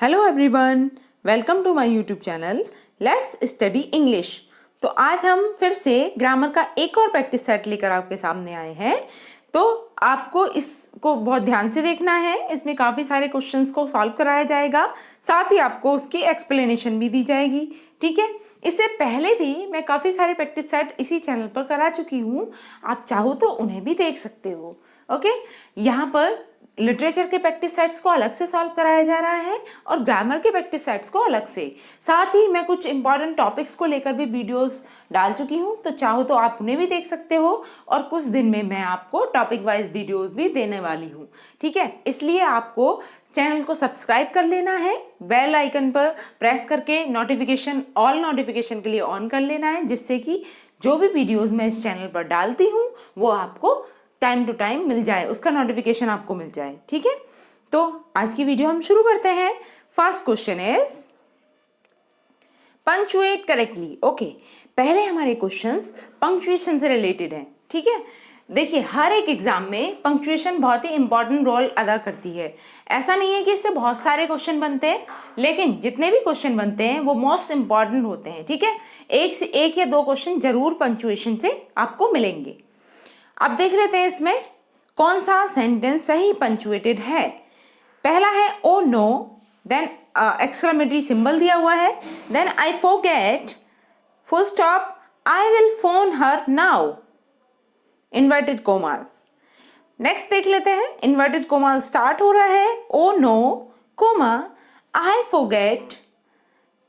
Hello everyone, welcome to my YouTube channel let's study English. तो आज हम फिर से ग्रामर का एक और प्रैक्टिस सेट लेकर आपके सामने आए हैं। तो आपको इसको बहुत ध्यान से देखना है। इसमें काफ़ी सारे क्वेश्चंस को सॉल्व कराया जाएगा, साथ ही आपको उसकी एक्सप्लेनेशन भी दी जाएगी। ठीक है, इससे पहले भी मैं काफ़ी सारे प्रैक्टिस सेट इसी चैनल पर करा चुकी हूँ, आप चाहो तो उन्हें भी देख सकते हो। ओके, यहाँ पर लिटरेचर के प्रैक्टिस सेट्स को अलग से सॉल्व कराया जा रहा है और ग्रामर के प्रैक्टिस सेट्स को अलग से। साथ ही मैं कुछ इंपॉर्टेंट टॉपिक्स को लेकर भी वीडियोस डाल चुकी हूँ, तो चाहो तो आप उन्हें भी देख सकते हो। और कुछ दिन में मैं आपको टॉपिक वाइज वीडियोस भी देने वाली हूँ। ठीक है, इसलिए आपको चैनल को सब्सक्राइब कर लेना है, बेल आइकन पर प्रेस करके नोटिफिकेशन ऑल नोटिफिकेशन के लिए ऑन कर लेना है, जिससे कि जो भी वीडियोस मैं इस चैनल पर डालती हूँ वो आपको टाइम टू टाइम मिल जाए, उसका नोटिफिकेशन आपको मिल जाए। ठीक है, तो आज की वीडियो हम शुरू करते हैं। First question is punctuate correctly. Okay, पहले हमारे क्वेश्चंस पंक्चुएशन से रिलेटेड हैं। ठीक है, देखिए हर एक एग्जाम में पंक्चुएशन बहुत ही इंपॉर्टेंट रोल अदा करती है। ऐसा नहीं है कि इससे बहुत सारे क्वेश्चन बनते हैं, लेकिन जितने भी क्वेश्चन बनते हैं वो मोस्ट इंपॉर्टेंट होते हैं। ठीक है, एक से एक या दो क्वेश्चन जरूर पंक्चुएशन से आपको मिलेंगे। अब देख लेते हैं इसमें कौन सा सेंटेंस सही पंक्चुएटेड है। पहला है oh no, then exclamatory symbol दिया हुआ है, then I forget, full stop, I will phone her now, inverted commas. Next देख लेते हैं, इन्वर्टेड कोमा स्टार्ट हो रहा है, oh no comma I forget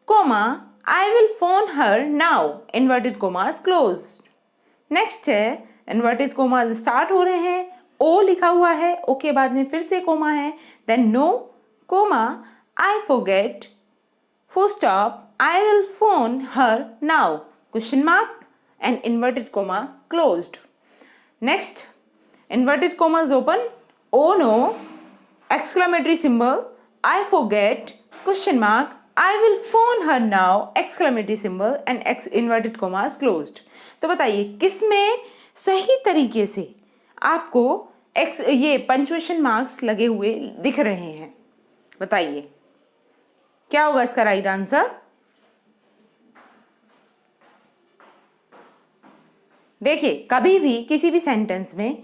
comma I will phone her now, inverted commas close. Next है inverted comma start हो रहे हैं, ओ लिखा हुआ है, ओ के बाद में फिर से कोमा है, then no comma I forget, full stop, I will phone her now, question mark and inverted comma closed. Next inverted comma open, oh no, exclamatory symbol, I forget, question mark, I will phone her now, exclamatory symbol and inverted commas closed. तो बताइए किसमें सही तरीके से आपको ये punctuation marks लगे हुए दिख रहे हैं? बताइए क्या होगा इसका राइट आंसर। देखिए कभी भी किसी भी सेंटेंस में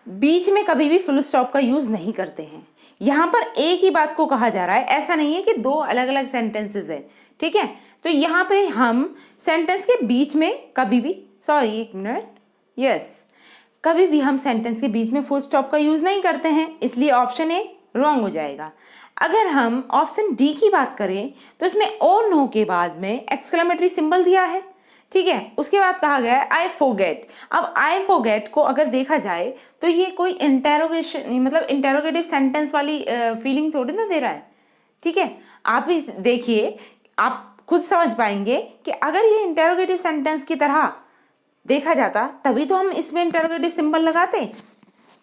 बीच में कभी भी फुल स्टॉप का यूज नहीं करते हैं। यहाँ पर एक ही बात को कहा जा रहा है, ऐसा नहीं है कि दो अलग अलग सेंटेंसेस है। ठीक है, तो यहाँ पे हम सेंटेंस के बीच में कभी भी, सॉरी एक मिनट, यस, कभी भी हम सेंटेंस के बीच में फुल स्टॉप का यूज नहीं करते हैं, इसलिए ऑप्शन ए रॉन्ग हो जाएगा। अगर हम ऑप्शन डी की बात करें तो इसमें ओ नो के बाद में एक्सक्लेमेटरी सिंबल दिया है। ठीक है, उसके बाद कहा गया है आई फॉरगेट। अब आई फॉरगेट को अगर देखा जाए तो ये कोई इंटेरोगेशन, मतलब इंटेरोगेटिव सेंटेंस वाली फीलिंग थोड़ी ना दे रहा है। ठीक है, आप ही देखिए, आप खुद समझ पाएंगे कि अगर ये इंटेरोगेटिव सेंटेंस की तरह देखा जाता तभी तो हम इसमें इंटरोगेटिव सिंबल लगाते।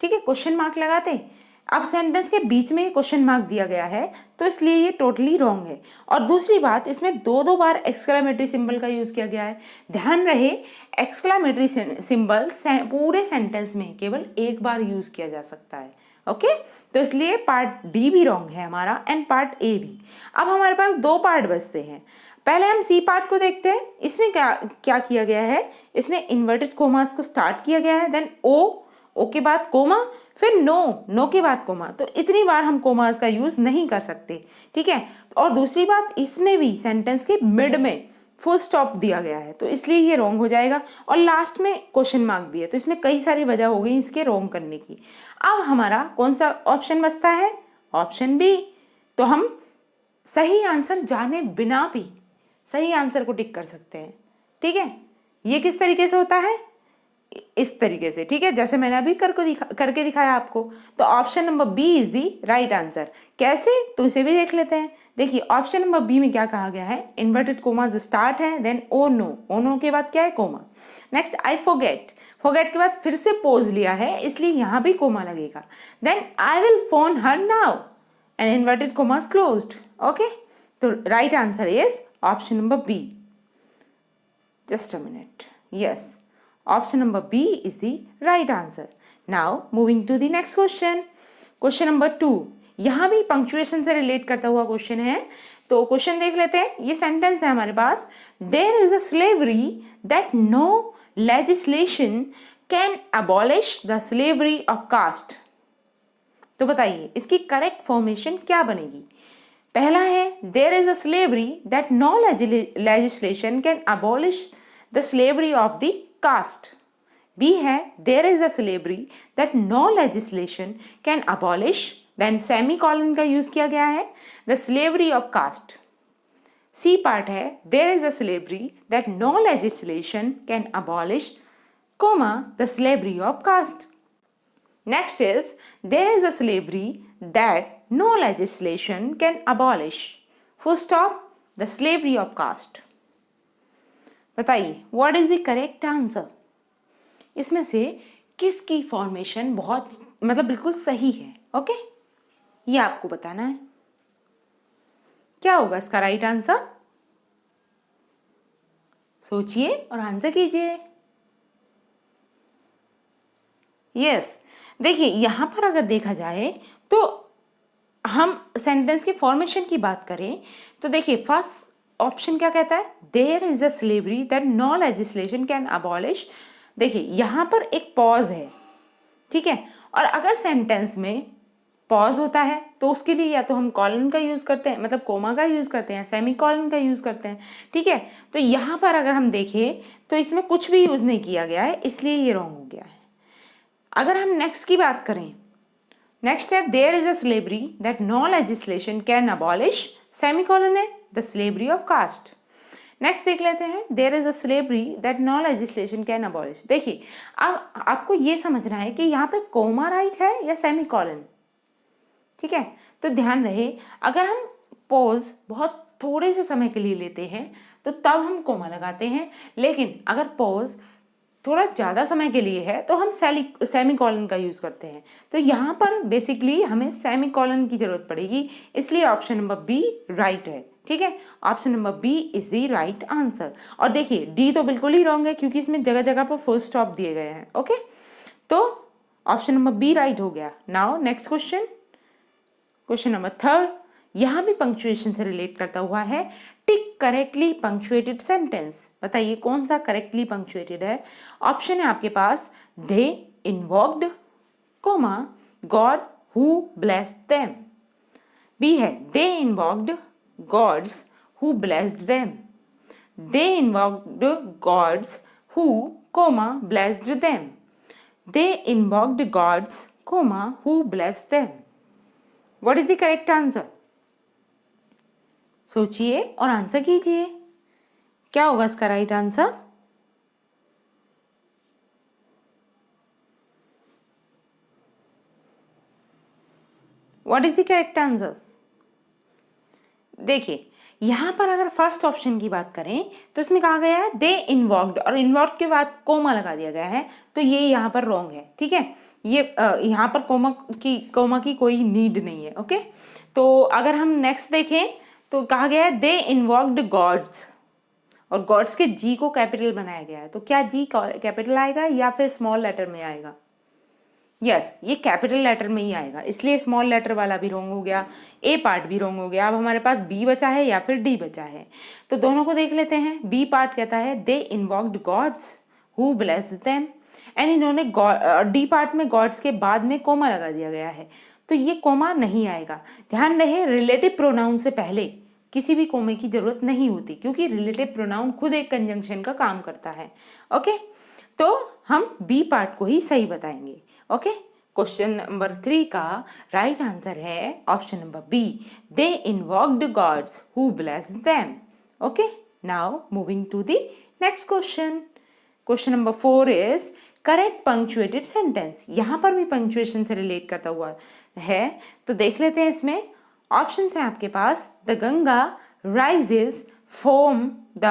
ठीक है, क्वेश्चन मार्क लगाते। अब सेंटेंस के बीच में क्वेश्चन मार्क दिया गया है, तो इसलिए ये टोटली रॉन्ग है। और दूसरी बात, इसमें दो बार एक्सक्लेमेटरी सिंबल का यूज किया गया है। ध्यान रहे, एक्सक्लेमेटरी सिंबल पूरे सेंटेंस में केवल एक बार यूज किया जा सकता है। ओके, तो इसलिए पार्ट डी भी रॉन्ग है हमारा एंड पार्ट ए भी। अब हमारे पास दो पार्ट बचते हैं। पहले हम सी पार्ट को देखते हैं। इसमें क्या क्या किया गया है, इसमें इन्वर्टेड कोमास को स्टार्ट किया गया है, देन ओ के बाद कोमा, फिर नो के बाद कोमा। तो इतनी बार हम कोमास का यूज नहीं कर सकते। ठीक है, और दूसरी बात, इसमें भी सेंटेंस के मिड में फुल स्टॉप दिया गया है, तो इसलिए ये रॉन्ग हो जाएगा। और लास्ट में क्वेश्चन मार्क भी है, तो इसमें कई सारी वजह हो गई इसके रॉन्ग करने की। अब हमारा कौन सा ऑप्शन बचता है? Option B. तो हम सही आंसर जाने बिना भी सही आंसर को टिक कर सकते हैं। ठीक है, ये किस तरीके से होता है? इस तरीके से। ठीक है, जैसे मैंने अभी करके दिखाया आपको। तो option number B is the right answer. कैसे, तो इसे भी देख लेते हैं। देखिए ऑप्शन नंबर बी में क्या कहा गया है, इन्वर्टेड कोमा स्टार्ट है, देन ओ नो के बाद क्या है, कोमा। नेक्स्ट आई फॉरगेट के बाद फिर से पोज लिया है, इसलिए यहाँ भी कोमा लगेगा। Then I will phone her now and inverted commas closed. Okay, तो right answer is option number B. Just a minute. Yes, option number B is the right answer. Now moving to the next question. Question number 2. यहाँ भी punctuation से relate करता हुआ question है, तो question देख लेते हैं। ये सेंटेंस है हमारे पास, there is a slavery that no legislation can abolish the slavery of caste. तो बताइए इसकी करेक्ट फॉर्मेशन क्या बनेगी। पहला है there is a slavery that no legislation can abolish the slavery of the caste. B है there is a slavery that no legislation can abolish, then semicolon का use किया गया है, the slavery of caste. C part है there is a slavery that no legislation can abolish, comma, the slavery of caste. Next is there is a slavery that no legislation can abolish. Full stop, the slavery of caste. बताइए what is the correct answer? इसमें से किसकी formation बहुत मतलब बिल्कुल सही है? Okay, ये आपको बताना है। क्या होगा इसका राइट आंसर? सोचिए और आंसर कीजिए। यस देखिए यहाँ पर अगर देखा जाए तो हम सेंटेंस की फॉर्मेशन की बात करें तो देखिए फर्स्ट ऑप्शन क्या कहता है, there is a slavery that no legislation can abolish. देखिए यहाँ पर एक पॉज है, ठीक है, और अगर सेंटेंस में पॉज होता है तो उसके लिए या तो हम कॉलन का यूज़ करते हैं, मतलब कोमा का यूज़ करते हैं, सेमी कॉलन का यूज़ करते हैं, ठीक है। तो यहाँ पर अगर हम देखें तो इसमें कुछ भी यूज़ नहीं किया गया है, इसलिए ये रॉन्ग हो गया है। अगर हम नेक्स्ट की बात करें, नेक्स्ट है there is a slavery that no legislation can abolish, semicolon है the slavery of caste. Next देख लेते हैं there is a slavery that no legislation can abolish. देखिए अब आपको ये समझना है कि यहाँ पे कोमा राइट है या सेमीकोलन, ठीक है। तो ध्यान रहे अगर हम पॉज बहुत थोड़े से समय के लिए लेते हैं तो तब हम कोमा लगाते हैं, लेकिन अगर पॉज थोड़ा ज़्यादा समय के लिए है तो हम सेमी कॉलन का यूज़ करते हैं। तो यहाँ पर बेसिकली हमें सेमी कॉलन की ज़रूरत पड़ेगी, इसलिए ऑप्शन नंबर बी राइट है, ठीक है। Option number B is the right answer. और देखिए डी तो बिल्कुल ही रॉन्ग है क्योंकि इसमें जगह जगह पर फुल स्टॉप दिए गए हैं, ओके। तो ऑप्शन नंबर बी राइट हो गया। Now next question, question number third, यहाँ भी पंक्चुएशन से रिलेट करता हुआ है। Tick correctly punctuated sentence. बताइए कौन सा करेक्टली पंक्चुएटेड है। ऑप्शन है आपके पास they invoked, comma, God who blessed them. B है they invoked gods who blessed them. They invoked gods who, comma, blessed them. They invoked gods, comma, who blessed them. What is the correct answer? सोचिए और answer कीजिए, क्या होगा इसका right answer? What is the correct answer? देखिए यहाँ पर अगर फर्स्ट ऑप्शन की बात करें तो इसमें कहा गया है दे इन्वॉक्ड और इन्वॉक्ड के बाद कोमा लगा दिया गया है, तो ये यहाँ पर रॉन्ग है, ठीक है। ये यहाँ पर कोमा की कोई नीड नहीं है, ओके। तो अगर हम नेक्स्ट देखें तो कहा गया है दे इन्वॉक्ड गॉड्स और गॉड्स के जी को कैपिटल बनाया गया है, तो क्या जी कैपिटल आएगा या फिर स्मॉल लेटर में आएगा? यस ये कैपिटल लेटर में ही आएगा, इसलिए स्मॉल लेटर वाला भी रॉन्ग हो गया, ए पार्ट भी रॉन्ग हो गया। अब हमारे पास बी बचा है या फिर डी बचा है, तो दोनों को देख लेते हैं। बी पार्ट कहता है they invoked gods who blessed them, and इन्होंने डी पार्ट में गॉड्स के बाद में कोमा लगा दिया गया है, तो ये कोमा नहीं आएगा। ध्यान रहे रिलेटिव प्रोनाउन से पहले किसी भी कोमे की जरूरत नहीं होती क्योंकि रिलेटिव प्रोनाउन खुद एक कंजंक्शन का काम करता है, ओके। तो हम बी पार्ट को ही सही बताएंगे, ओके। क्वेश्चन नंबर 3 का राइट आंसर है option number B, they invoked gods who blessed them, okay. Now moving to the next question, question number 4 is correct punctuated sentence. यहाँ पर भी पंक्चुएशन से रिलेट करता हुआ है, तो देख लेते हैं। इसमें ऑप्शन है आपके पास the Ganga rises from the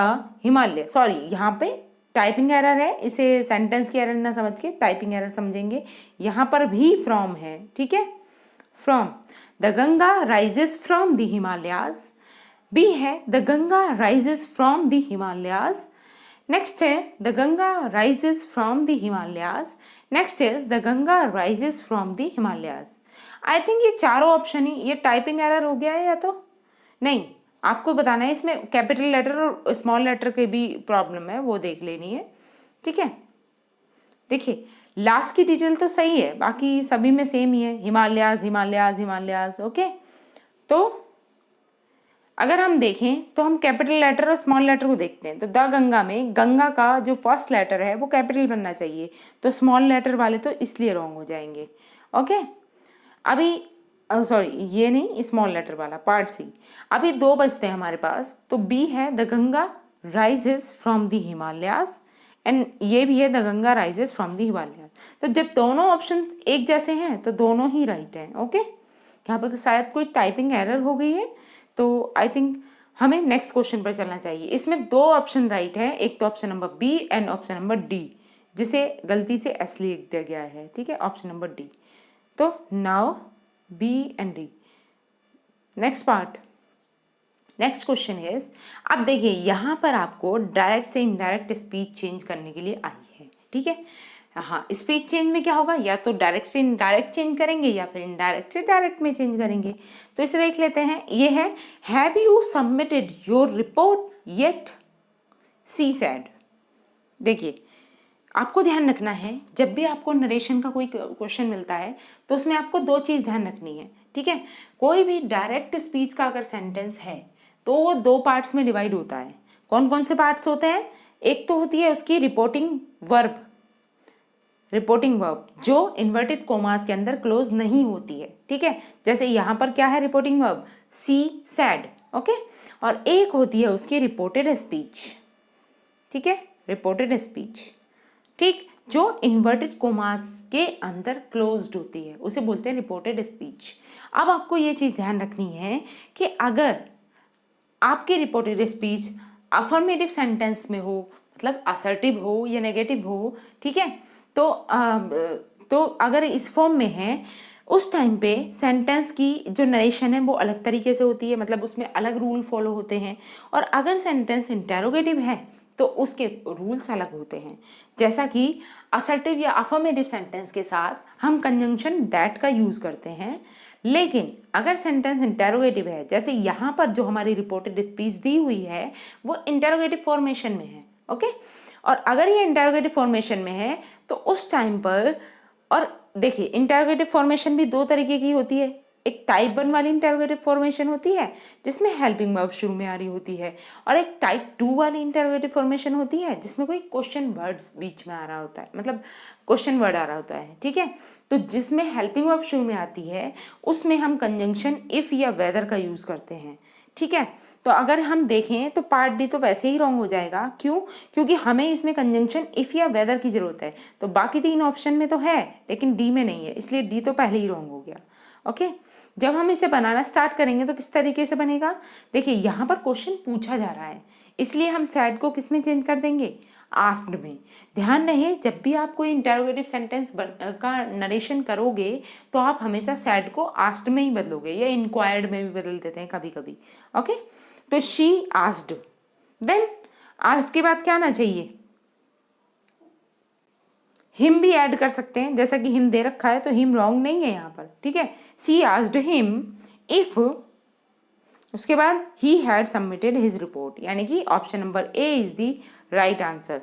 Himalaya, sorry यहाँ पे टाइपिंग एरर है, इसे सेंटेंस की एरर ना समझ के टाइपिंग एरर समझेंगे। यहाँ पर भी फ्रॉम है, ठीक है। From the Ganga rises from the Himalayas. B है the Ganga rises from the Himalayas. Next है the Ganga rises from the Himalayas. Next is the Ganga rises from the Himalayas. I think ये चारों ऑप्शन ही, ये टाइपिंग एरर हो गया है या तो नहीं, आपको बताना है। इसमें कैपिटल लेटर और स्मॉल लेटर के भी प्रॉब्लम है, वो देख लेनी है, ठीक है। देखिए लास्ट की डिटेल तो सही है, बाकी सभी में सेम ही है, हिमालयाज हिमालयाज हिमालयाज। ओके, तो अगर हम देखें तो हम कैपिटल लेटर और स्मॉल लेटर को देखते हैं। तो द गंगा में गंगा का जो फर्स्ट लेटर है वो कैपिटल बनना चाहिए, तो स्मॉल लेटर वाले तो इसलिए रॉन्ग हो जाएंगे। ओके, अभी सॉरी ये नहीं, स्मॉल लेटर वाला पार्ट सी। अभी दो बचते हैं हमारे पास, तो बी है the Ganga rises from the Himalayas, and ये भी है the Ganga rises from the Himalayas. तो जब दोनों ऑप्शन एक जैसे हैं तो दोनों ही राइट हैं। ओके, यहाँ पर शायद कोई टाइपिंग एरर हो गई है, तो आई थिंक हमें नेक्स्ट क्वेश्चन पर चलना चाहिए। इसमें दो ऑप्शन राइट है, एक तो option number B and option number D, जिसे गलती से एस लिख दिया गया है, ठीक है, ऑप्शन नंबर डी। तो now B and D. Next part, next question is, अब देखिए यहाँ पर आपको डायरेक्ट से इनडायरेक्ट स्पीच चेंज करने के लिए आई है, ठीक है। हाँ, स्पीच चेंज में क्या होगा, या तो डायरेक्ट से इनडायरेक्ट चेंज करेंगे या फिर इनडायरेक्ट से डायरेक्ट में चेंज करेंगे। तो इसे देख लेते हैं। ये है, have you submitted your report yet, she said. देखिए आपको ध्यान रखना है, जब भी आपको नरेशन का कोई क्वेश्चन मिलता है तो उसमें आपको दो चीज़ ध्यान रखनी है, ठीक है। कोई भी डायरेक्ट स्पीच का अगर सेंटेंस है तो वो दो पार्ट्स में डिवाइड होता है। कौन कौन से पार्ट्स होते हैं, एक तो होती है उसकी रिपोर्टिंग वर्ब, रिपोर्टिंग वर्ब जो इन्वर्टेड कोमास के अंदर क्लोज नहीं होती है, ठीक है। जैसे यहाँ पर क्या है रिपोर्टिंग वर्ब, सी सैड। ओके, और एक होती है उसकी रिपोर्टेड स्पीच, ठीक है, रिपोर्टेड स्पीच, ठीक, जो इन्वर्टेड कोमास के अंदर क्लोज्ड होती है, उसे बोलते हैं रिपोर्टेड स्पीच। अब आपको ये चीज़ ध्यान रखनी है कि अगर आपकी रिपोर्टेड स्पीच अफर्मेटिव सेंटेंस में हो, मतलब असर्टिव हो या नेगेटिव हो, ठीक है, तो अगर इस फॉर्म में है, उस टाइम पे सेंटेंस की जो नरेशन है वो अलग तरीके से होती है, मतलब उसमें अलग रूल फॉलो होते हैं। और अगर सेंटेंस इंटेरोगेटिव है तो उसके रूल्स अलग होते हैं। जैसा कि असर्टिव या अफर्मेटिव सेंटेंस के साथ हम कंजंक्शन दैट का यूज़ करते हैं, लेकिन अगर सेंटेंस इंटेरोगेटिव है, जैसे यहाँ पर जो हमारी रिपोर्टेड स्पीच दी हुई है वो इंटेरोगेटिव फॉर्मेशन में है। ओके, और अगर ये इंटेरोगेटिव फॉर्मेशन में है तो उस टाइम पर, और देखिए इंटेरोगेटिव फॉर्मेशन भी दो तरीके की होती है, एक टाइप 1 वाली इंटेरोगेटिव फॉर्मेशन होती है जिसमें हेल्पिंग वर्ब शुरू में आ रही होती है, और एक टाइप 2 वाली इंटेरोगेटिव फॉर्मेशन होती है जिसमें कोई क्वेश्चन वर्ड्स बीच में आ रहा होता है, मतलब क्वेश्चन वर्ड आ रहा होता है, ठीक है। तो जिसमें हेल्पिंग वर्ब शुरू में आती है उसमें हम कंजंक्शन इफ़ या वेदर का यूज़ करते हैं, ठीक है। तो अगर हम देखें तो पार्ट डी तो वैसे ही रॉन्ग हो जाएगा, क्यों, क्योंकि हमें इसमें कंजंक्शन इफ़ या वेदर की ज़रूरत है। तो बाकी तीन ऑप्शन में तो है लेकिन डी में नहीं है, इसलिए डी तो पहले ही रॉन्ग हो गया। ओके, जब हम इसे बनाना स्टार्ट करेंगे तो किस तरीके से बनेगा, देखिए यहाँ पर क्वेश्चन पूछा जा रहा है, इसलिए हम सैड को किस में चेंज कर देंगे, आस्क्ड में। ध्यान रहे, जब भी आप कोई इंटेरोगेटिव सेंटेंस का नरेशन करोगे तो आप हमेशा सैड को आस्क्ड में ही बदलोगे, या इंक्वायर्ड में भी बदल देते हैं कभी कभी। ओके, तो शी आस्क्ड, देन आस्क्ड के बाद क्या आना चाहिए, हिम भी ऐड कर सकते हैं, जैसा कि हिम दे रखा है तो हिम रॉन्ग नहीं है यहाँ पर, ठीक है। सी आस्क्ड हिम इफ, उसके बाद he had submitted his report, यानी कि option number A is the right answer,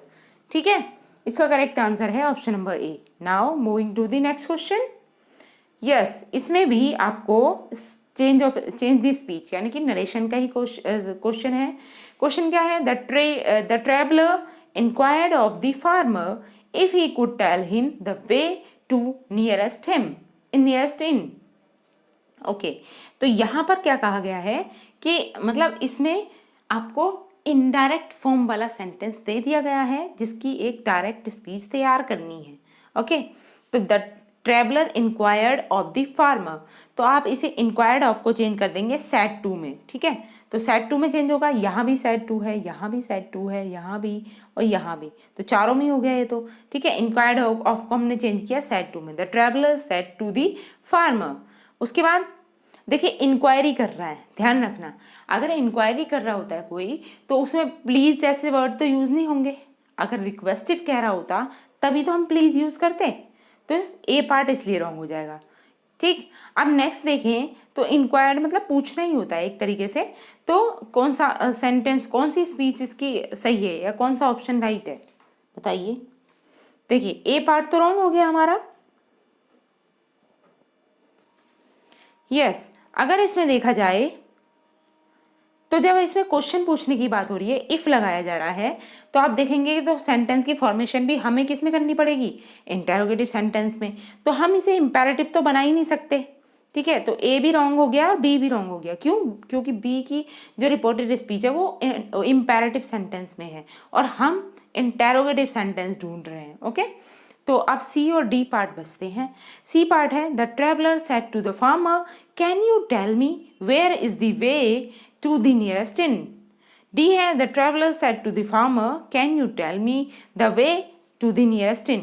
ठीक है। इसका करेक्ट आंसर है option number A. Now moving to the next question. Yes, इसमें भी आपको चेंज द स्पीच यानी कि नरेशन का ही क्वेश्चन है। क्वेश्चन क्या है, the traveller inquired of the farmer if he could tell him the way to nearest inn. Okay, तो यहाँ पर क्या कहा गया है कि मतलब इसमें आपको इनडायरेक्ट फॉर्म वाला सेंटेंस दे दिया गया है जिसकी एक डायरेक्ट स्पीच तैयार करनी है। ओके, तो the traveller inquired of the farmer, तो आप इसे इंक्वायर्ड ऑफ को चेंज कर देंगे सैड टू में, ठीक है। तो सैड टू में चेंज होगा, यहाँ भी सैड टू है, यहाँ भी सैड टू है, यहाँ भी और यहाँ भी, तो चारों में हो गया ये तो, ठीक है। इंक्वायर्ड ऑफ को हमने चेंज किया सैड टू में, the traveller said to the farmer. उसके बाद देखिए इंक्वायरी कर रहा है, ध्यान रखना, अगर इंक्वायरी कर रहा होता है कोई तो उसमें प्लीज़ जैसे वर्ड तो यूज़ नहीं होंगे। अगर रिक्वेस्टेड कह रहा होता तभी तो हम प्लीज़ यूज़ करते, तो ए पार्ट इसलिए रॉन्ग हो जाएगा। ठीक, अब नेक्स्ट देखें तो इंक्वायर्ड मतलब पूछना ही होता है एक तरीके से। तो कौन सा सेंटेंस, कौन सी स्पीच इसकी सही है या कौन सा ऑप्शन राइट है, बताइए। देखिए ए पार्ट तो रॉन्ग हो गया हमारा। यस, अगर इसमें देखा जाए तो जब इसमें क्वेश्चन पूछने की बात हो रही है, इफ लगाया जा रहा है, तो आप देखेंगे कि तो सेंटेंस की फॉर्मेशन भी हमें किस में करनी पड़ेगी, इंटेरोगेटिव सेंटेंस में। तो हम इसे इंपेरेटिव तो बना ही नहीं सकते, ठीक है। तो ए भी रॉन्ग हो गया और बी भी रॉन्ग हो गया। क्यों? क्योंकि बी की जो रिपोर्टेड स्पीच है वो इंपेरेटिव सेंटेंस में है और हम इंटेरोगेटिव सेंटेंस ढूंढ रहे हैं। ओके, तो अब सी और डी पार्ट बचते हैं। सी पार्ट है the traveller said to the farmer can you tell me where is the way to the nearest inn. D है the traveller said to the farmer can you tell me the way to the nearest inn.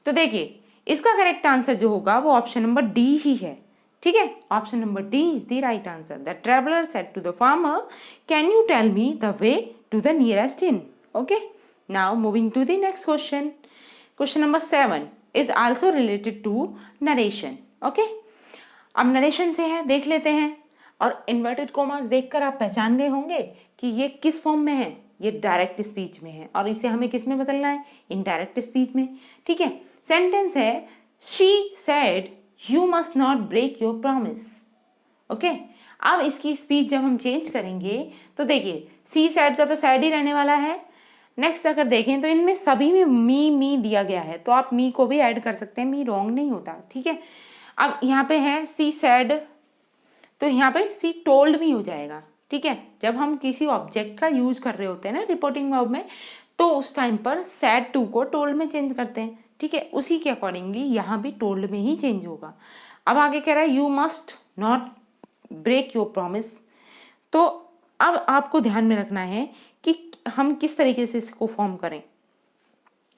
तो देखिए इसका correct answer जो होगा वो option number D ही है, ठीक है। Option number D is the right answer. The traveller said to the farmer can you tell me the way to the nearest inn. Okay, now moving to the next question. Question number 7 is also related to narration. Okay, अब narration से है, देख लेते हैं। और inverted commas देखकर आप पहचान गए होंगे कि ये किस फॉर्म में है, ये डायरेक्ट स्पीच में है और इसे हमें किस में बदलना है, इनडायरेक्ट स्पीच में, ठीक है। सेंटेंस है she said you must not break your promise. Okay, अब इसकी स्पीच जब हम चेंज करेंगे तो देखिए सी सैड का तो सैड ही रहने वाला है। नेक्स्ट अगर देखें तो इनमें सभी में मी दिया गया है, तो आप मी को भी ऐड कर सकते हैं, मी रॉन्ग नहीं होता, ठीक है। अब यहाँ पे है सी सैड, तो यहाँ पे सी टोल्ड भी हो जाएगा, ठीक है। जब हम किसी ऑब्जेक्ट का यूज कर रहे होते हैं ना रिपोर्टिंग वर्ब में, तो उस टाइम पर सैड टू को टोल्ड में चेंज करते हैं, ठीक है। उसी के अकॉर्डिंगली यहाँ भी टोल्ड में ही चेंज होगा। अब आगे कह रहा है you must not break your promise. तो अब आपको ध्यान में रखना है कि हम किस तरीके से इसको फॉर्म करें।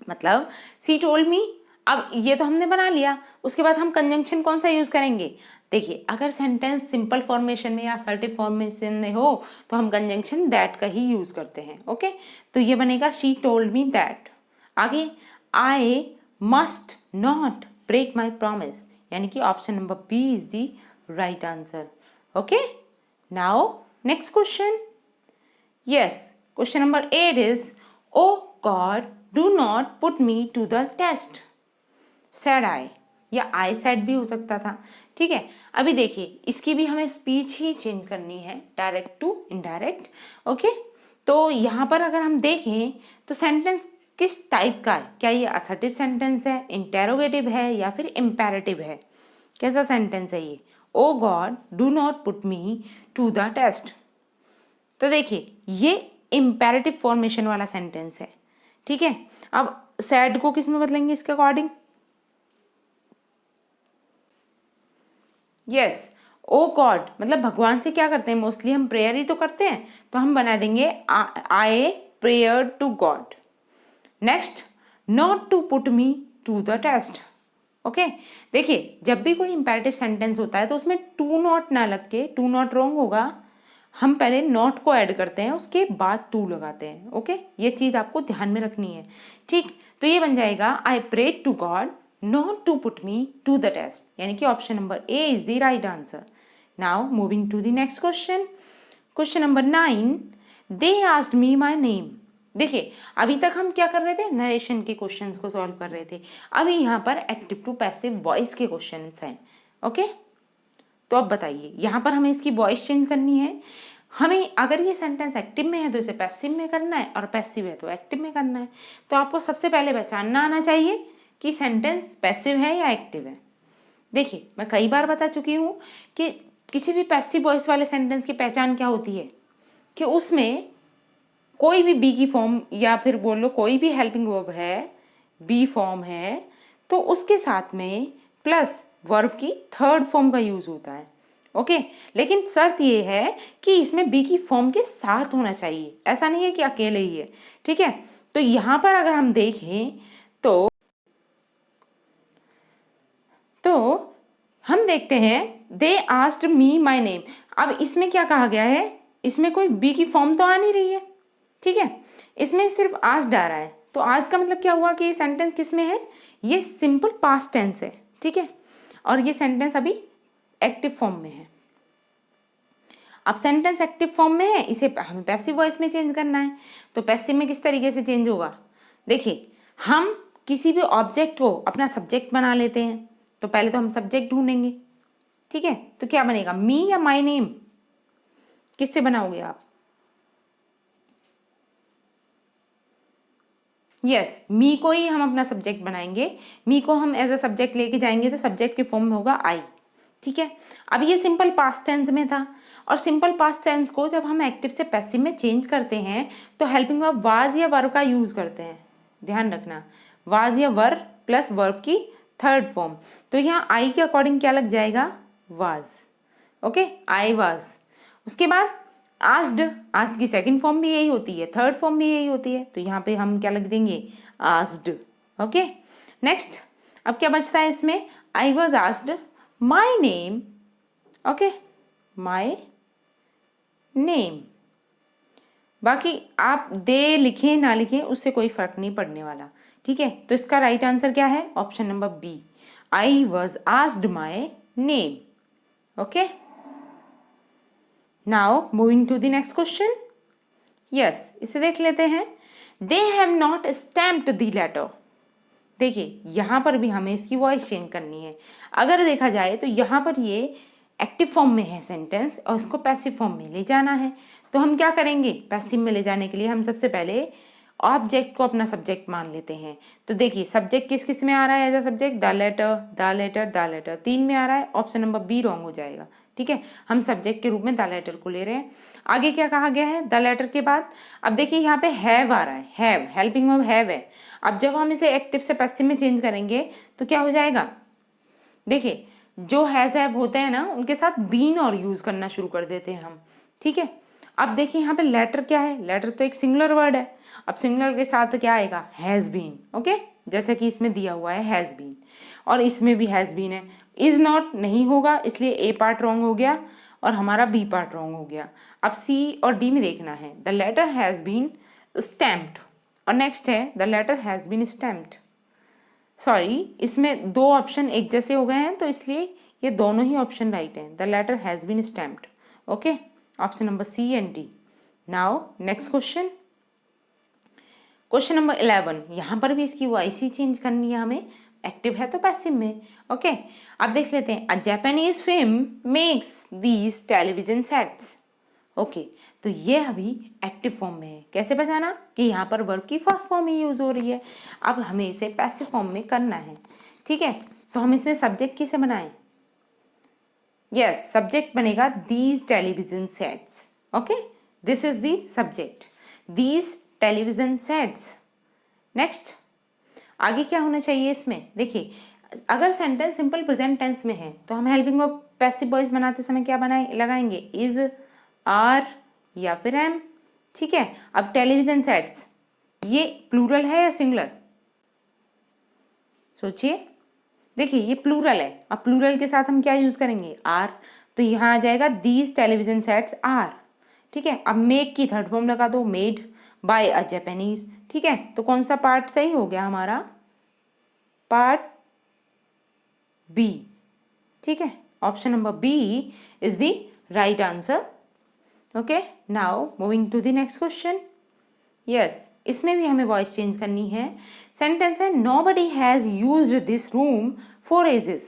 मतलब सी टोल्ड मी, अब ये तो हमने बना लिया, उसके बाद हम कंजंक्शन कौन सा यूज करेंगे। देखिए अगर सेंटेंस सिंपल फॉर्मेशन में या असर्टिव फॉर्मेशन में हो तो हम कंजंक्शन दैट का ही यूज करते हैं। ओके, तो ये बनेगा शी टोल्ड मी दैट। आगे I must not break my promise, यानी कि option number B is the right answer. Okay, now next question. Yes, question number 8 is O God do not put me to the test said I, या I sad भी हो सकता था, ठीक है। अभी देखिए इसकी भी हमें स्पीच ही चेंज करनी है, डायरेक्ट टू इनडायरेक्ट। ओके, तो यहाँ पर अगर हम देखें तो सेंटेंस किस टाइप का है, क्या ये असर्टिव सेंटेंस है, इंटेरोगेटिव है या फिर इम्पेरेटिव है, कैसा सेंटेंस है ये। O God do not put me to the test, तो देखिए ये इम्पेरेटिव फॉर्मेशन वाला सेंटेंस है, ठीक है। अब सैड को किस में बदलेंगे इसके अकॉर्डिंग। यस, ओ गॉड मतलब भगवान से क्या करते हैं, मोस्टली हम प्रेयर ही तो करते हैं, तो हम बना देंगे I prayer to God. Next, not to put me to the test. Okay, देखिए जब भी कोई इंपेरेटिव सेंटेंस होता है तो उसमें टू नॉट ना लग के, टू नॉट रॉन्ग होगा, हम पहले नॉट को ऐड करते हैं उसके बाद टू लगाते हैं। ओके, ये चीज़ आपको ध्यान में रखनी है, ठीक। तो ये बन जाएगा I pray to God not to put me to the test, यानी कि option number A is the right answer. Now moving to the next question. Question number 9, they asked me my name. देखिए अभी तक हम क्या कर रहे थे, नरेशन के क्वेश्चंस को सॉल्व कर रहे थे, अभी यहाँ पर एक्टिव टू पैसिव वॉइस के क्वेश्चंस हैं। ओके, तो अब बताइए यहाँ पर हमें इसकी वॉइस चेंज करनी है। हमें अगर ये सेंटेंस एक्टिव में है तो इसे पैसिव में करना है और पैसिव है तो एक्टिव में करना है। तो आपको सबसे पहले पहचानना आना चाहिए कि सेंटेंस पैसिव है या एक्टिव है। देखिए मैं कई बार बता चुकी हूँ कि किसी भी पैसिव वॉइस वाले सेंटेंस की पहचान क्या होती है कि उसमें कोई भी बी की फॉर्म या फिर बोल लो कोई भी हेल्पिंग वर्ब है, बी फॉर्म है, तो उसके साथ में प्लस वर्ब की थर्ड फॉर्म का यूज होता है। ओके, लेकिन शर्त ये है कि इसमें बी की फॉर्म के साथ होना चाहिए, ऐसा नहीं है कि अकेले ही है, ठीक है। तो यहाँ पर अगर हम देखें तो हम देखते हैं दे आस्क्ड मी माई नेम। अब इसमें क्या कहा गया है, इसमें कोई बी की फॉर्म तो आ नहीं रही है, ठीक है, इसमें सिर्फ आस्क्ड आ रहा है। तो आज का मतलब क्या हुआ कि ये सेंटेंस किस में है, ये सिंपल पास्ट टेंस है, ठीक है। और ये सेंटेंस अभी एक्टिव फॉर्म में है। अब सेंटेंस एक्टिव फॉर्म में है, इसे हमें पैसिव वॉइस में चेंज करना है। तो पैसिव में किस तरीके से चेंज होगा, देखिए हम किसी भी ऑब्जेक्ट को अपना सब्जेक्ट बना लेते हैं। तो पहले तो हम सब्जेक्ट ढूंढेंगे, ठीक है। तो क्या बनेगा, मी या माई नेम, किससे बनाओगे आप? यस, मी को ही हम अपना सब्जेक्ट बनाएंगे। मी को हम एज अ सब्जेक्ट लेके जाएंगे तो सब्जेक्ट के फॉर्म में होगा आई, ठीक है। अब ये सिंपल पास्ट टेंस में था, और सिंपल पास्ट टेंस को जब हम एक्टिव से पैसिव में चेंज करते हैं तो हेल्पिंग वर्ब वाज या वर का यूज करते हैं। ध्यान रखना, वाज या वर प्लस वर्ब की थर्ड फॉर्म। तो यहाँ आई के अकॉर्डिंग क्या लग जाएगा, वाज। Okay, I was. उसके बाद आस्ड, आस्ड की सेकंड फॉर्म भी यही होती है, थर्ड फॉर्म भी यही होती है। तो यहाँ पे हम क्या लिख देंगे, आस्ड। ओके, नेक्स्ट अब क्या बचता है इसमें, I was asked my name. Okay, my name. बाकी आप दे लिखें ना लिखें उससे कोई फर्क नहीं पड़ने वाला, ठीक है। तो इसका राइट आंसर क्या है, option number B, I was asked my name. Okay, now moving to the next question. Yes, इसे देख लेते हैं। They have not stamped the letter. देखिए यहाँ पर भी हमें इसकी वॉइस चेंज करनी है। अगर देखा जाए तो यहाँ पर ये एक्टिव फॉर्म में है सेंटेंस और इसको पैसिव फॉर्म में ले जाना है। तो हम क्या करेंगे, पैसिव में ले जाने के लिए हम सबसे पहले ऑब्जेक्ट को अपना सब्जेक्ट मान लेते हैं। तो देखिए सब्जेक्ट किस किस में आ रहा है as a subject, the letter, the letter, the letter, तीन में आ रहा है। ऑप्शन नंबर बी रॉन्ग हो जाएगा, ठीक है। हम सब्जेक्ट के रूप में द लेटर को ले रहे हैं। आगे क्या कहा गया है, द लेटर के बाद अब देखिए यहाँ पे हैव आ रहा है, हैव, हेल्पिंग वर्ब हैव है। अब जब हम इसे एक्टिव से पैसिव में चेंज करेंगे तो क्या हो जाएगा, देखिए जो हैज हैव होते हैं ना उनके साथ बीन और यूज करना शुरू कर देते हैं हम, ठीक है। अब देखिए यहाँ पे लेटर क्या है, लेटर तो एक सिंगुलर वर्ड है। अब सिंगुलर के साथ क्या आएगा, हैज बीन। ओके, जैसे कि इसमें दिया हुआ है हैज बीन, और इसमें भी हैज बीन है। इज नॉट नहीं होगा, इसलिए ए पार्ट रॉन्ग हो गया और हमारा बी पार्ट रॉन्ग हो गया। अब सी और डी में देखना है, the letter has been stamped, और नेक्स्ट है the letter has been stamped. Sorry, इसमें दो ऑप्शन एक जैसे हो गए हैं तो इसलिए ये दोनों ही ऑप्शन राइट हैं। The letter has been stamped. Okay, option number C and D. Now next question, question number 11। यहाँ पर भी इसकी वॉइस ही चेंज करनी है हमें, एक्टिव है तो पैसिव में। ओके, अब देख लेते हैं। A Japanese film makes these television sets. Okay, तो ये अभी एक्टिव फॉर्म में है। कैसे पहचाना कि यहाँ पर वर्ब की फर्स्ट फॉर्म ही यूज हो रही है। अब हमें इसे पैसिव फॉर्म में करना है, ठीक है। तो हम इसमें सब्जेक्ट किसे बनाएं, यस, सब्जेक्ट बनेगा these television sets. Okay, this is the subject, these television sets. Next आगे क्या होना चाहिए इसमें, देखिए अगर सेंटेंस सिंपल प्रेजेंट टेंस में है तो हम हेल्पिंग वर्ब पैसिव वॉइस बनाते समय क्या बनाए लगाएंगे, इज, आर या फिर एम, ठीक है। अब टेलीविजन सेट्स ये प्लूरल है या सिंगुलर, सोचिए। देखिए ये प्लूरल है, अब प्लूरल के साथ हम क्या यूज करेंगे, आर। तो यहाँ आ जाएगा दीज टेलीविजन सेट्स आर, ठीक है। अब मेक की थर्ड फॉर्म लगा दो, मेड बाय अ जापानीज, ठीक है। तो कौन सा पार्ट सही हो गया हमारा, पार्ट बी, ठीक है। Option number B is the right answer. Okay, now moving to the next question. Yes, इसमें भी हमें वॉइस चेंज करनी है। सेंटेंस है nobody has used this room for ages.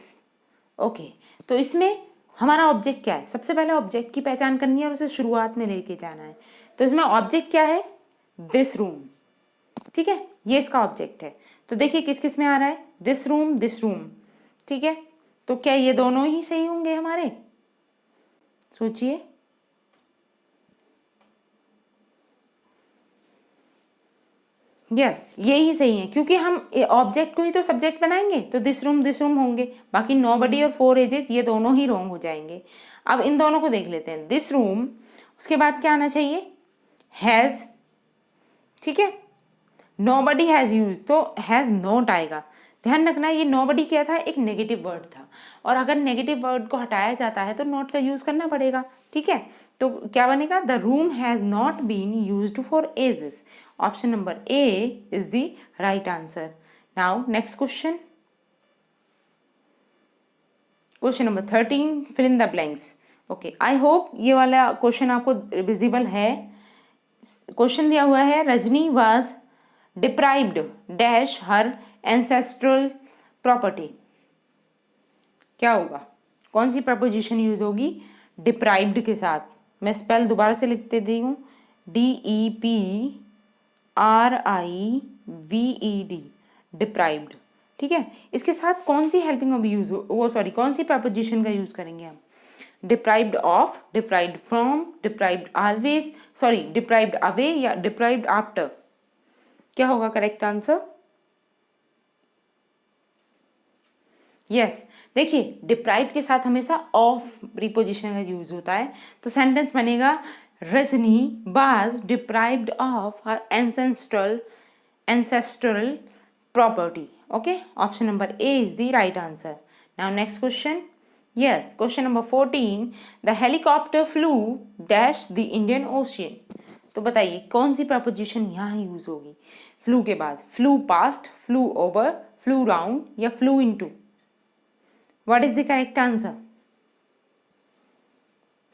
Okay, तो इसमें हमारा ऑब्जेक्ट क्या है, सबसे पहले ऑब्जेक्ट की पहचान करनी है और उसे शुरुआत में लेके जाना है। तो इसमें ऑब्जेक्ट क्या है, दिस रूम, ठीक है, ये इसका ऑब्जेक्ट है। तो देखिए किस किस में आ रहा है, दिस रूम, ठीक है। तो क्या ये दोनों ही सही होंगे हमारे, सोचिए। यस, ये ही सही है क्योंकि हम ऑब्जेक्ट को ही तो सब्जेक्ट बनाएंगे, तो दिस रूम होंगे। बाकी नोबडी और फोर एजेस ये दोनों ही रॉन्ग हो जाएंगे। अब इन दोनों को देख लेते हैं, दिस रूम, उसके बाद क्या आना चाहिए, हैज, ठीक है। नोबडी हैज यूज तो हैज नॉट आएगा। ध्यान रखना ये नोबडी क्या था, एक नेगेटिव वर्ड था, और अगर नेगेटिव वर्ड को हटाया जाता है तो नॉट का यूज करना पड़ेगा, ठीक है। तो क्या बनेगा, the room has not been used for ages. Option number A is the right answer. Now next question. Question number 13, fill in the blanks. Okay, I hope ये वाला क्वेश्चन आपको विजिबल है। क्वेश्चन दिया हुआ है, Rajni was deprived dash her ancestral property. क्या होगा, कौन सी प्रपोजिशन यूज होगी डिप्राइव्ड के साथ? मैं स्पेल दोबारा से लिख देती हूँ, DEPRIVED, डिप्राइव्ड। ठीक है, इसके साथ कौन सी हेल्पिंग वर्ब यूज वो सॉरी कौन सी प्रपोजिशन का यूज करेंगे हम? Deprived of, deprived from, deprived always, sorry deprived away या डिप्राइव्ड आफ्टर। क्या होगा करेक्ट आंसर? यस, देखिए डिप्राइव्ड के साथ हमेशा ऑफ प्रीपोजिशन का यूज होता है, तो सेंटेंस बनेगा Rajni was deprived of her ancestral property. Okay, option number A is the right answer. Now next question. Yes, question number 14, the helicopter flew dash the Indian Ocean. तो बताइए कौन सी preposition यहाँ यूज होगी फ्लू के बाद? Flew past, flew over, flew round या flew into? What is the correct answer?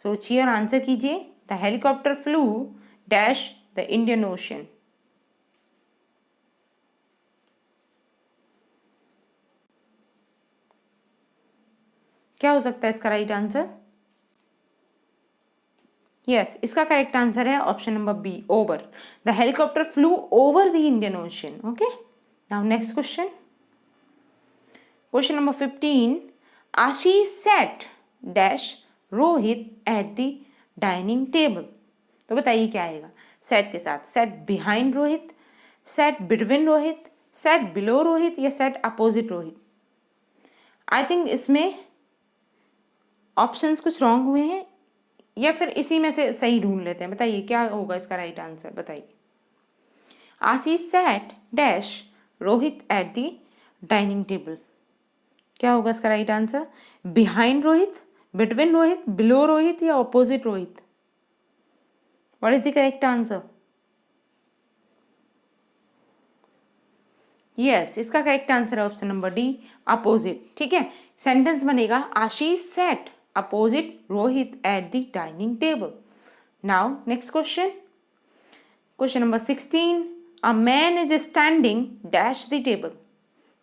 सोचिए और आंसर कीजिए। The helicopter flew dash the Indian ocean. क्या हो सकता है इसका राइट आंसर? यस, इसका करेक्ट आंसर है option number B, over. The helicopter flew over the Indian ocean. Okay, now next question. Question number 15, Ashish set dash Rohit at the dining table. तो बताइए क्या आएगा सेट के साथ? Set behind Rohit, set between Rohit, set below Rohit या set opposite Rohit? I think इसमें options कुछ wrong हुए हैं या फिर इसी में से सही ढूंढ लेते हैं। बताइए क्या होगा इसका राइट आंसर? बताइए। Ashish set dash Rohit at the dining table. क्या होगा इसका right answer? Behind Rohit, between Rohit, below Rohit या opposite Rohit? What is the correct answer? Yes, इसका करेक्ट आंसर है ऑप्शन नंबर डी, अपोजिट। ठीक है, सेंटेंस बनेगा Ashish set opposite Rohit at the dining table. Now next question. Question number 16, a man is standing dash the table.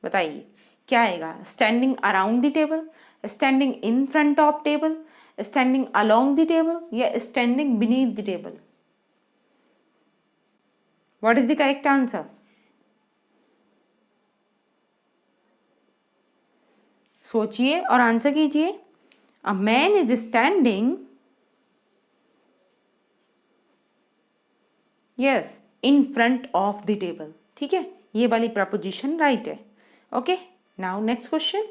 बताइए क्या आएगा? Standing around the table, standing in front of table, standing along the table या standing beneath the table? What is the correct answer? सोचिए और answer कीजिए। A man is standing, yes, in front of the table. ठीक है, ये वाली preposition right है। Okay, now next question.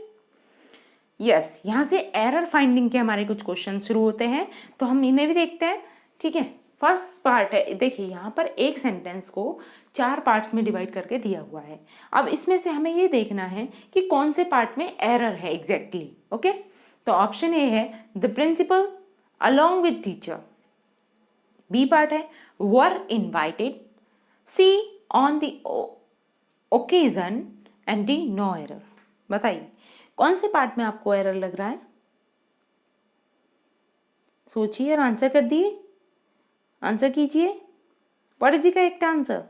Yes, यहाँ से एरर फाइंडिंग के हमारे कुछ क्वेश्चन शुरू होते हैं, तो हम इन्हें भी देखते हैं। ठीक है, फर्स्ट पार्ट है, देखिए यहाँ पर एक सेंटेंस को 4 पार्ट्स में डिवाइड करके दिया हुआ है। अब इसमें से हमें ये देखना है कि कौन से पार्ट में एरर है एग्जैक्टली। ओके, तो ऑप्शन ए है the principal along with teacher, B part है were invited, C on the occasion and D no error. बताइए कौन से पार्ट में आपको एरर लग रहा है? सोचिए और आंसर कर दिए, आंसर कीजिए। What is the correct answer?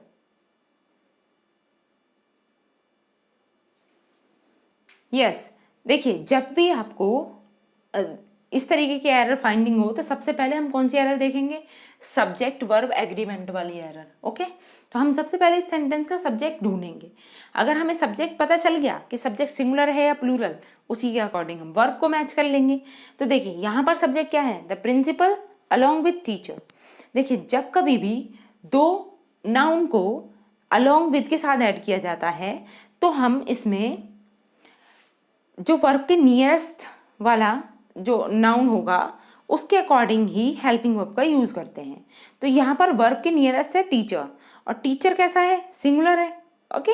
Yes, देखिए जब भी आपको इस तरीके की एरर फाइंडिंग हो तो सबसे पहले हम कौन सी एरर देखेंगे? सब्जेक्ट वर्ब एग्रीमेंट वाली एरर। ओके, तो हम सबसे पहले इस सेंटेंस का सब्जेक्ट ढूंढेंगे। अगर हमें सब्जेक्ट पता चल गया कि सब्जेक्ट सिंगुलर है या प्लूरल, उसी के अकॉर्डिंग हम वर्ब को मैच कर लेंगे। तो देखिए यहाँ पर सब्जेक्ट क्या है? The principal along with teacher. देखिए जब कभी भी दो नाउन को अलोंग विथ के साथ ऐड किया जाता है तो हम इसमें जो वर्ब के नियरेस्ट वाला जो नाउन होगा उसके अकॉर्डिंग ही हेल्पिंग वर्ब का यूज करते हैं। तो यहाँ पर वर्ब के नियरेस्ट है टीचर, और टीचर कैसा है? सिंगुलर है। ओके,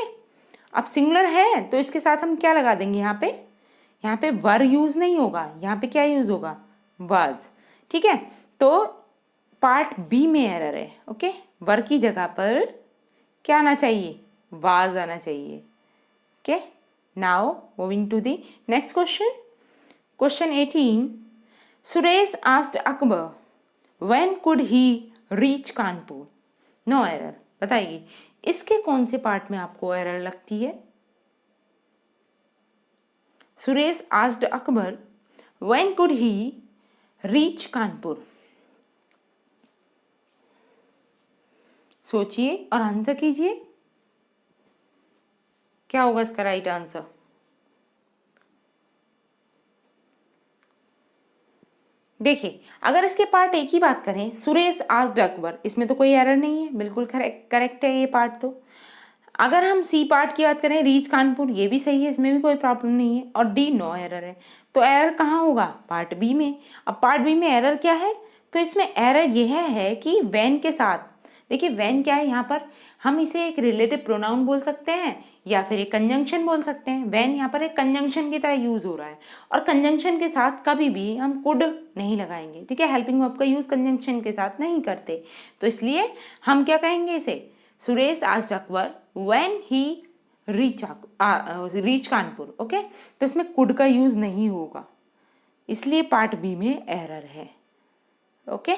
अब सिंगुलर है तो इसके साथ हम क्या लगा देंगे? यहाँ पे वर यूज नहीं होगा, यहाँ पे क्या यूज होगा? वाज। ठीक है, तो पार्ट बी में एरर है। ओके, वर की जगह पर क्या आना चाहिए? वाज आना चाहिए। Okay, now moving to the next question. Question 18, Suresh asked Akbar when could he reach Kanpur, no error. बताइए इसके कौन से पार्ट में आपको एरर लगती है? Suresh asked Akbar when could he reach Kanpur. सोचिए और आंसर कीजिए, क्या होगा इसका राइट आंसर? देखिए अगर इसके पार्ट एक ही बात करें, सुरेश आस्क्ड अकबर, इसमें तो कोई एरर नहीं है, बिल्कुल करेक्ट है ये पार्ट। तो अगर हम सी पार्ट की बात करें, रीच कानपुर, ये भी सही है, इसमें भी कोई प्रॉब्लम नहीं है। और डी नो एरर है। तो एरर कहाँ होगा? पार्ट बी में। अब पार्ट बी में एरर क्या है? तो इसमें एरर यह है कि वैन के साथ, देखिए वैन क्या है यहाँ पर, हम इसे एक रिलेटिव प्रोनाउन बोल सकते हैं या फिर एक कंजंक्शन बोल सकते हैं। वैन यहाँ पर एक कंजंक्शन की तरह यूज हो रहा है, और कंजंक्शन के साथ कभी भी हम कुड नहीं लगाएंगे, ठीक है। हेल्पिंग वर्ब का यूज कंजंक्शन के साथ नहीं करते, तो इसलिए हम क्या कहेंगे इसे? Suresh asked Akbar when he reach Kanpur, okay. तो इसमें कुड का यूज नहीं होगा, इसलिए पार्ट बी में एरर है, okay,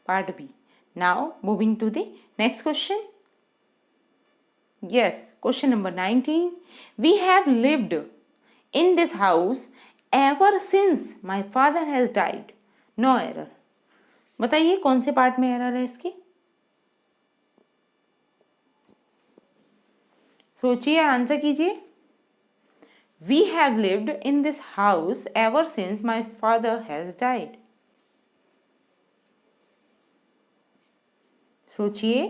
part B. Now moving to the next question. Yes, question number 19. We have lived in this house ever since my father has died. No error. बताइए कौन से part में error है इसकी? सोचिए, answer कीजिए। We have lived in this house ever since my father has died. सोचिए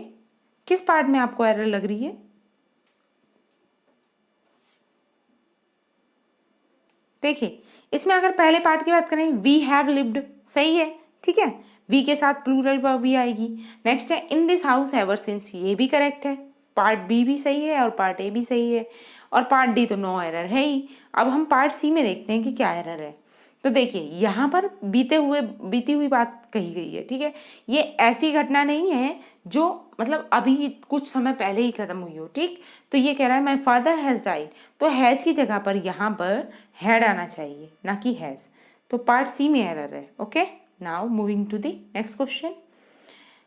किस पार्ट में आपको एरर लग रही है? देखिए इसमें अगर पहले पार्ट की बात करें, वी हैव लिव्ड, सही है, ठीक है, वी के साथ प्लूरल वर्ब भी आएगी। नेक्स्ट है in this house ever since, ये भी करेक्ट है, पार्ट बी भी सही है और पार्ट ए भी सही है, और पार्ट डी तो नो एरर है ही। अब हम पार्ट सी में देखते हैं कि क्या एरर है। तो देखिए यहाँ पर बीती हुई बात कही गई है, ठीक है। ये ऐसी घटना नहीं है जो मतलब अभी कुछ समय पहले ही खत्म हुई हो, ठीक। तो ये कह रहा है माय फादर हैज़ डाइड, तो हैज़ की जगह पर यहाँ पर हैड आना चाहिए, ना कि हैज़। तो पार्ट सी में एरर है, okay. Now moving to the next question,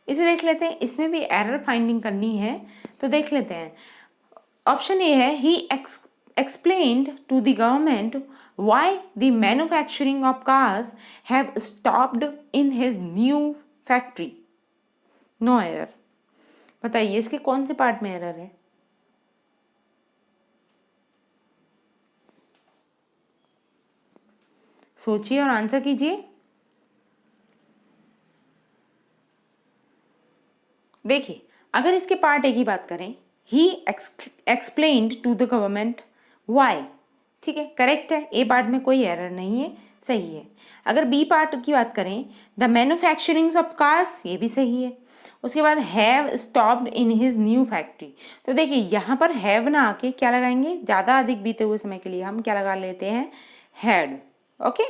इसे देख लेते हैं, इसमें भी एरर फाइंडिंग करनी है, तो देख लेते हैं। ऑप्शन ए है ही explained to the government why the manufacturing of cars have stopped in his new factory. No error. बताइए इसके कौन से पार्ट में एरर है? सोचिए और आंसर कीजिए। देखिए अगर इसके पार्ट ए की बात करें, he explained to the government why, ठीक है, करेक्ट है, ए पार्ट में कोई एरर नहीं है, सही है। अगर बी पार्ट की बात करें, द मैन्युफैक्चरिंग ऑफ कार्स, ये भी सही है। उसके बाद have stopped in his new factory, तो देखिए यहाँ पर हैव ना आके क्या लगाएंगे, ज़्यादा अधिक बीते हुए समय के लिए हम क्या लगा लेते हैं, हैड, ओके।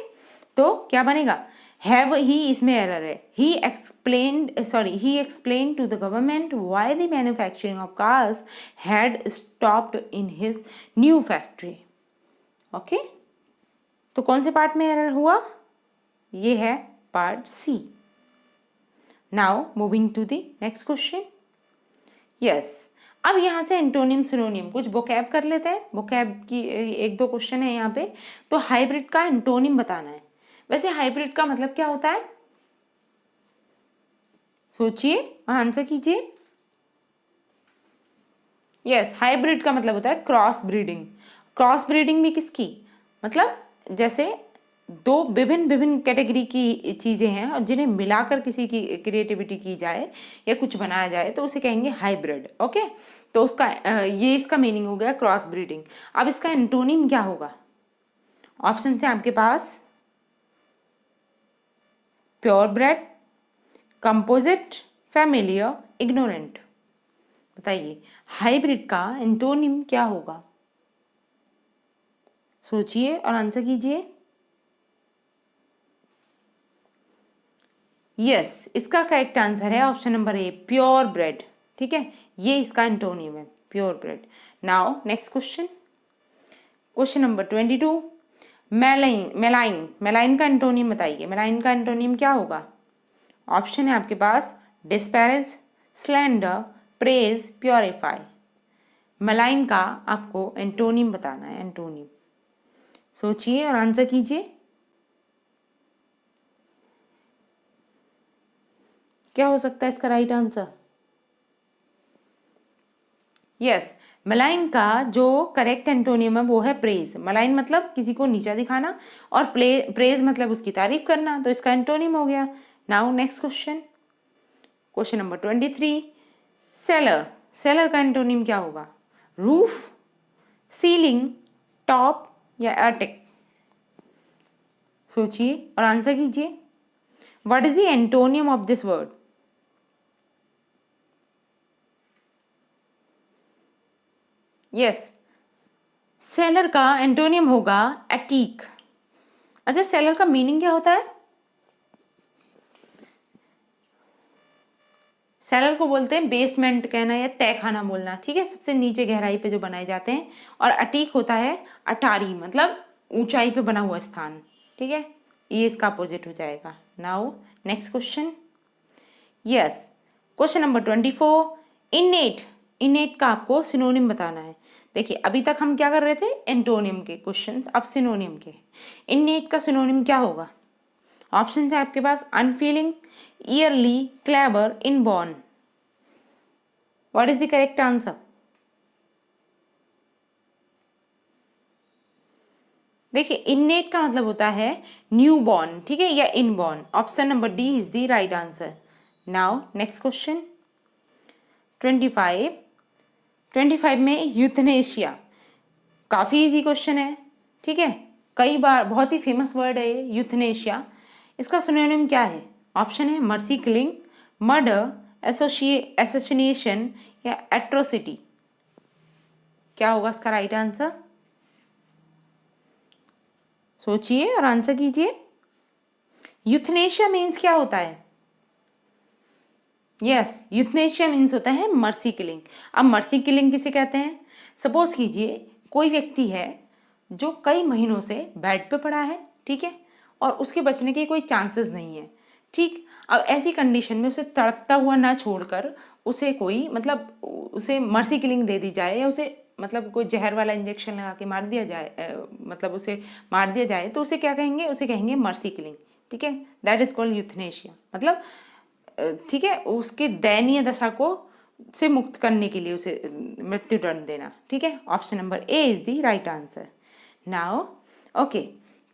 तो क्या बनेगा, हैव ही, इसमें एरर है। He explain to the government why the manufacturing of cars had stopped in his new factory, okay. तो कौन से पार्ट में एरर हुआ? ये है part C. Now moving to the next question. Yes, अब यहाँ से एंटोनिम सिनोनिम कुछ वोकैब कर लेते हैं। वोकैब की एक दो क्वेश्चन है यहाँ पे। तो हाइब्रिड का एंटोनिम बताना है। वैसे हाइब्रिड का मतलब क्या होता है? सोचिए और आंसर कीजिए। यस, हाइब्रिड का मतलब होता है क्रॉस ब्रीडिंग। क्रॉस ब्रीडिंग भी किसकी, मतलब जैसे दो विभिन्न कैटेगरी की चीज़ें हैं और जिन्हें मिलाकर किसी की क्रिएटिविटी की जाए या कुछ बनाया जाए तो उसे कहेंगे हाइब्रिड, ओके। तो उसका ये इसका मीनिंग हो गया क्रॉस ब्रीडिंग। अब इसका एंटोनिम क्या होगा? ऑप्शन है आपके पास, pure bred, composite, familiar, ignorant. बताइए हाइब्रिड का एंटोनिम क्या होगा? सोचिए और आंसर कीजिए। यस, इसका करेक्ट आंसर है option number A, pure bred, ठीक है, ये इसका एंटोनिम है, pure bred. Now next question, question number 22। Malign का एंटोनियम बताइए। मेलाइन का एंटोनियम क्या होगा? ऑप्शन है आपके पास disparage, slander, praise, purify. Malign का आपको एंटोनियम बताना है, एंटोनियम। सोचिए और आंसर कीजिए। क्या हो सकता है इसका राइट आंसर? यस, मलाइन का जो करेक्ट एंटोनियम है वो है प्रेज। मलाइन मतलब किसी को नीचा दिखाना और प्रेज मतलब उसकी तारीफ करना, तो इसका एंटोनियम हो गया। Now next question, question number 23। Seller, seller का एंटोनियम क्या होगा? रूफ, सीलिंग, टॉप या एटिक? सोचिए और आंसर कीजिए। What is the antonym of this word? Yes, seller का एंटोनियम होगा एटीक। अच्छा, सेलर का मीनिंग क्या होता है? सेलर को बोलते हैं बेसमेंट कहना या तहखाना बोलना, ठीक है, सबसे नीचे गहराई पे जो बनाए जाते हैं। और अटीक होता है अटारी, मतलब ऊंचाई पे बना हुआ स्थान, ठीक है, ये इसका अपोजिट हो जाएगा। Now next question. Yes, question number 24। इनेट, इनेट का आपको सिनोनिम बताना है। देखिए अभी तक हम क्या कर रहे थे? एंटोनियम के क्वेश्चन, अब सिनोनिम के। इनेट का सिनोनिम क्या होगा? ऑप्शन है आपके पास unfeeling, early, clever, inborn. What is the correct answer? देखिए इनेट का मतलब होता है न्यू बॉर्न, ठीक है, या inborn. Option number D is the right answer. Now next question 25। 25 में यूथनेशिया, काफ़ी इजी क्वेश्चन है, ठीक है, कई बार बहुत ही फेमस वर्ड है ये यूथनेशिया। इसका सिनोनिम क्या है? ऑप्शन है मर्सी किलिंग, मर्डर, एसोसिनेशन या एट्रोसिटी। क्या होगा इसका राइट आंसर? सोचिए और आंसर कीजिए। यूथनेशिया मीन्स क्या होता है? यस, यूथनेशिया मीन्स होता है मर्सी किलिंग। अब मर्सी किलिंग किसे कहते हैं? सपोज कीजिए कोई व्यक्ति है जो कई महीनों से बेड पे पड़ा है, ठीक है, और उसके बचने के कोई चांसेस नहीं है, ठीक। अब ऐसी कंडीशन में उसे तड़पता हुआ ना छोड़कर उसे कोई मतलब उसे मर्सी किलिंग दे दी जाए, या उसे मतलब कोई जहर वाला इंजेक्शन लगा के मार दिया जाए, मतलब उसे मार दिया जाए, तो उसे क्या कहेंगे? उसे कहेंगे मर्सी किलिंग, ठीक है। That is called euthanasia. मतलब ठीक है, उसकी दयनीय दशा को से मुक्त करने के लिए उसे मृत्यु दंड देना, ठीक है। Option number A is the right answer. Now okay,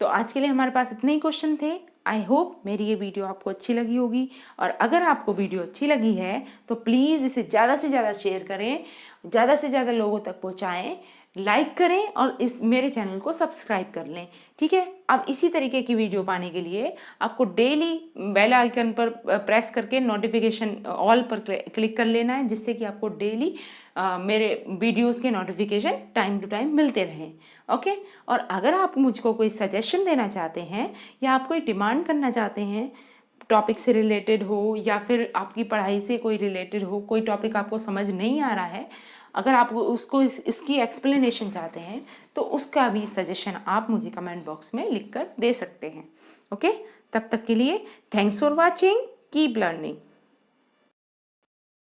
तो आज के लिए हमारे पास इतने ही क्वेश्चन थे। आई होप मेरी ये वीडियो आपको अच्छी लगी होगी, और अगर आपको वीडियो अच्छी लगी है तो प्लीज़ इसे ज़्यादा से ज़्यादा शेयर करें, ज़्यादा से ज़्यादा लोगों तक पहुँचाएँ, लाइक करें और इस मेरे चैनल को सब्सक्राइब कर लें, ठीक है। अब इसी तरीके की वीडियो पाने के लिए आपको डेली बेल आइकन पर प्रेस करके नोटिफिकेशन ऑल पर क्लिक कर लेना है, जिससे कि आपको डेली मेरे वीडियोस के नोटिफिकेशन टाइम टू टाइम मिलते रहें, ओके। और अगर आप मुझको कोई सजेशन देना चाहते हैं या आप कोई डिमांड करना चाहते हैं, टॉपिक से रिलेटेड हो या फिर आपकी पढ़ाई से कोई रिलेटेड हो, कोई टॉपिक आपको समझ नहीं आ रहा है, अगर आप उसको इसकी एक्सप्लेनेशन चाहते हैं तो उसका भी सजेशन आप मुझे कमेंट बॉक्स में लिख कर दे सकते हैं, ओके। तब तक के लिए thanks for watching, keep learning.